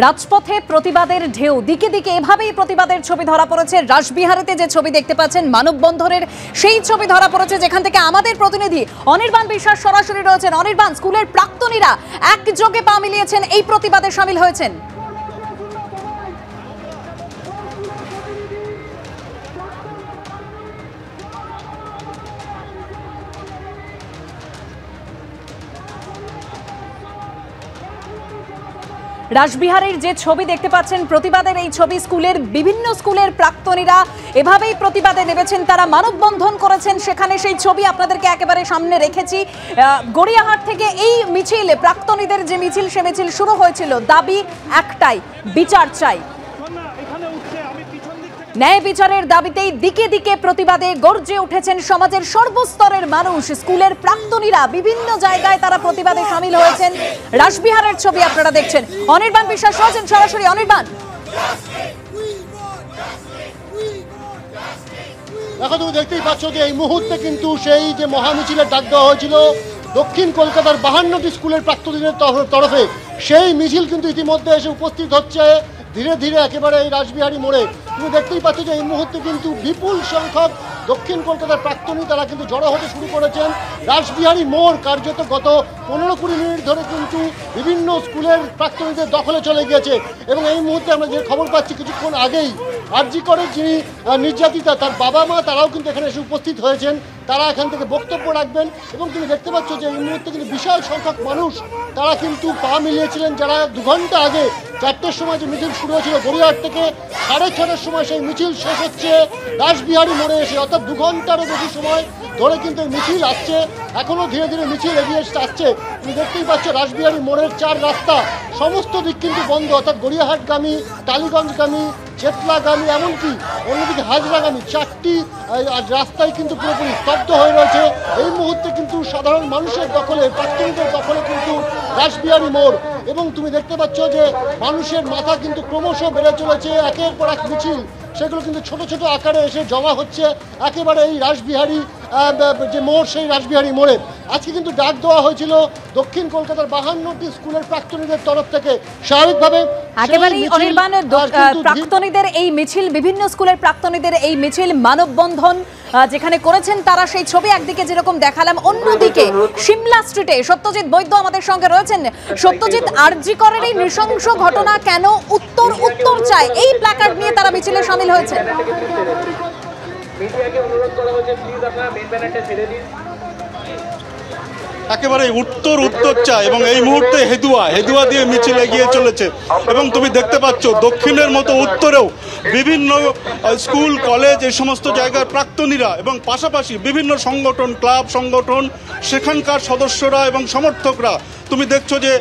রাজপথে প্রতিবাদের ঢেউ দিকে দিকে এভাবেই প্রতিবাদের ছবি ধরা পড়েছে। রাসবিহারীতে যে ছবি দেখতে পাচ্ছেন মানববন্ধনের সেই ছবি ধরা পড়েছে, যেখান থেকে আমাদের প্রতিনিধি অনির্বাণ বিশ্বাস সরাসরি রয়েছেন। অনির্বাণ, স্কুলের প্রাক্তনীরা একযোগে পা মিলিয়েছেন, এই প্রতিবাদে সামিল হয়েছেন। রাসবিহারীর যে ছবি দেখতে পাচ্ছেন, প্রতিবাদের এই ছবি, বিভিন্ন স্কুলের প্রাক্তনীরা এভাবেই প্রতিবাদে নেমেছেন, তারা মানববন্ধন করেছেন। সেখানে সেই ছবি আপনাদেরকে একেবারে সামনে রেখেছি। গড়িয়াহাট থেকে এই মিছিল, প্রাক্তনীদের যে মিছিল, সে মিছিল শুরু হয়েছিল। দাবি একটাই, বিচার চাই। ন্যায় বিচারের দাবিতেই দিকে দিকে প্রতিবাদে গর্জে উঠেছেন সমাজের সর্বস্তরের মানুষ। স্কুলের প্রাক্তনীরা বিভিন্ন জায়গায় তারা প্রতিবাদে সামিল হয়েছেন। রাসবিহারের ছবি আপনারা দেখছেন। অনির্বাণ বিশ্বাস রয়েছেন সরাসরি। অনির্বাণ, দেখো, তুমি দেখতেই পাচ্ছ যে এই মুহূর্তে কিন্তু সেই যে মহামিছিলের ডাক দেওয়া হয়েছিল দক্ষিণ কলকাতার 52টি স্কুলের প্রাক্তনীদের তরফে, সেই মিছিল কিন্তু ইতিমধ্যে এসে উপস্থিত হচ্ছে ধীরে ধীরে একেবারে এই রাসবিহারী মোড়ে। তুমি দেখতেই পাচ্ছ যে এই মুহূর্তে কিন্তু বিপুল সংখ্যক দক্ষিণ কলকাতার প্রাক্তনী তারা কিন্তু জড়ো হতে শুরু করেছেন। রাসবিহারী মোড় কার্যত গত 15-20 মিনিট ধরে কিন্তু বিভিন্ন স্কুলের প্রাক্তনীদের দখলে চলে গিয়েছে। এবং এই মুহূর্তে আমরা যে খবর পাচ্ছি, কিছুক্ষণ আগেই আরজি করের যিনি নির্যাতিতা, তার বাবা মা, তারাও কিন্তু এখানে এসে উপস্থিত হয়েছেন। তারা এখান থেকে বক্তব্য রাখবেন। এবং তুমি দেখতে পাচ্ছ যে এই মুহূর্তে কিন্তু বিশাল সংখ্যক মানুষ তারা কিন্তু পা মিলিয়েছিলেন, যারা 2 ঘন্টা আগে 4টের সময় যে মিছিল শুরু হয়েছিল গড়িয়াহাট থেকে, 6:30টার সময় সেই মিছিল শেষ হচ্ছে রাসবিহারী মোড়ে এসে। অর্থাৎ 2 ঘন্টারও বেশি সময় ধরে কিন্তু এই মিছিল আসছে। এখনও ধীরে ধীরে মিছিল এগিয়ে আসছে। তুমি দেখতেই পাচ্ছ রাসবিহারী মোড়ের 4 রাস্তা সমস্ত দিক কিন্তু বন্ধ। অর্থাৎ গড়িয়াহাটগামী, টালিগঞ্জগামী, চেতলাগামী, এমনকি অন্যদিকে হাজরাগামী 4টি রাস্তায় কিন্তু পুরোপুরি স্তব্ধ হয়ে রয়েছে। এই মুহূর্তে কিন্তু সাধারণ মানুষের দখলে, প্রাক্তনীদের দখলে কিন্তু রাসবিহারী মোড়। এবং তুমি দেখতে পাচ্ছ যে মানুষের মাথা কিন্তু ক্রমশ বেড়ে চলেছে। একের পর এক মিছিল, সেগুলো কিন্তু ছোট ছোট আকারে এসে জমা হচ্ছে একেবারে এই রাসবিহারী যে মোড়, সেই রাসবিহারী মোড়ে। আজকে কিন্তু ডাক দেওয়া হয়েছিল দক্ষিণ কলকাতার 52টি স্কুলের প্রাক্তনীদের তরফ থেকে। স্বাভাবিকভাবে একেবারেই অনির্বাণের প্রাক্তনীদের এই মিছিল, বিভিন্ন স্কুলের প্রাক্তনীদের এই মিছিল, মানববন্ধন যেখানে করেছেন তারা, সেই ছবি একদিকে যেরকম দেখালাম, অন্যদিকে সিমলা স্ট্রিটে সত্যজিৎ বৈদ্য আমাদের সঙ্গে রয়েছেন। সত্যজিৎ, আরজি করের এই নৃশংস ঘটনা কেন উত্তর চায়, এই প্ল্যাকার্ড নিয়ে তারা মিছিলে সামিল হয়েছে। একেবারে উত্তর চায় এবং এই মুহূর্তে হেদুয়া দিয়ে মিছিল এগিয়ে চলেছে। এবং তুমি দেখতে পাচ্ছ দক্ষিণের মতো উত্তরেও বিভিন্ন স্কুল, কলেজ, এই সমস্ত জায়গার প্রাক্তনীরা এবং পাশাপাশি বিভিন্ন সংগঠন, ক্লাব সংগঠন, সেখানকার সদস্যরা এবং সমর্থকরা। তুমি দেখছো যে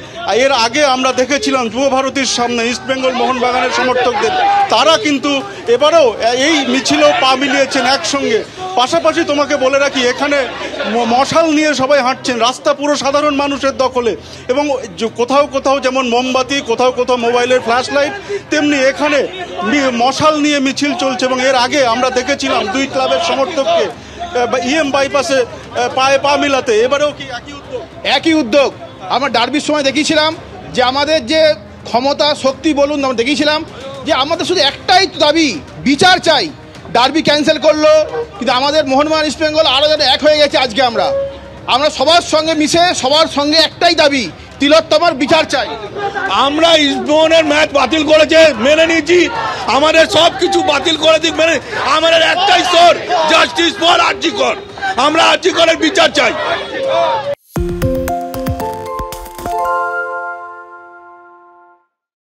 এর আগে আমরা দেখেছিলাম যুবভারতীর সামনে ইস্টবেঙ্গল মোহনবাগানের সমর্থকদের, তারা কিন্তু এবারেও এই মিছিলেও পা মিলিয়েছেন একসঙ্গে। পাশাপাশি তোমাকে বলে রাখি, এখানে মশাল নিয়ে সবাই হাঁটছেন, রাস্তা পুরো সাধারণ মানুষের দখলে। এবং কোথাও কোথাও যেমন মোমবাতি, কোথাও কোথাও মোবাইলের ফ্ল্যাশ লাইট, তেমনি এখানে মশাল নিয়ে মিছিল চলছে। এবং এর আগে আমরা দেখেছিলাম 2 ক্লাবের সমর্থককে ইএম বাইপাসে পায়ে পা মিলাতে। এবারেও কি একই উদ্যোগ আমরা ডার্বির সময় দেখিয়েছিলাম যে আমাদের যে ক্ষমতা, শক্তি বলুন, আমরা দেখিয়েছিলাম যে আমাদের শুধু একটাই দাবি, বিচার চাই। ডার্বি ক্যান্সেল করলো, কিন্তু আমাদের মোহনবাগান ইস্টবেঙ্গল আরও যেন এক হয়ে গেছে। আজকে আমরা সবার সঙ্গে মিশে, সবার সঙ্গে একটাই দাবি, তিলোত্তমার বিচার চাই। আমরা ইস্টবেঙ্গলের ম্যাচ বাতিল করেছে, মেনে নিয়েছি। আমাদের সব কিছু বাতিল করে দিক, মেনে আমাদের একটাই স্বর, জাস্টিস ফর আরজি কর। আমরা আরজি করের বিচার চাই।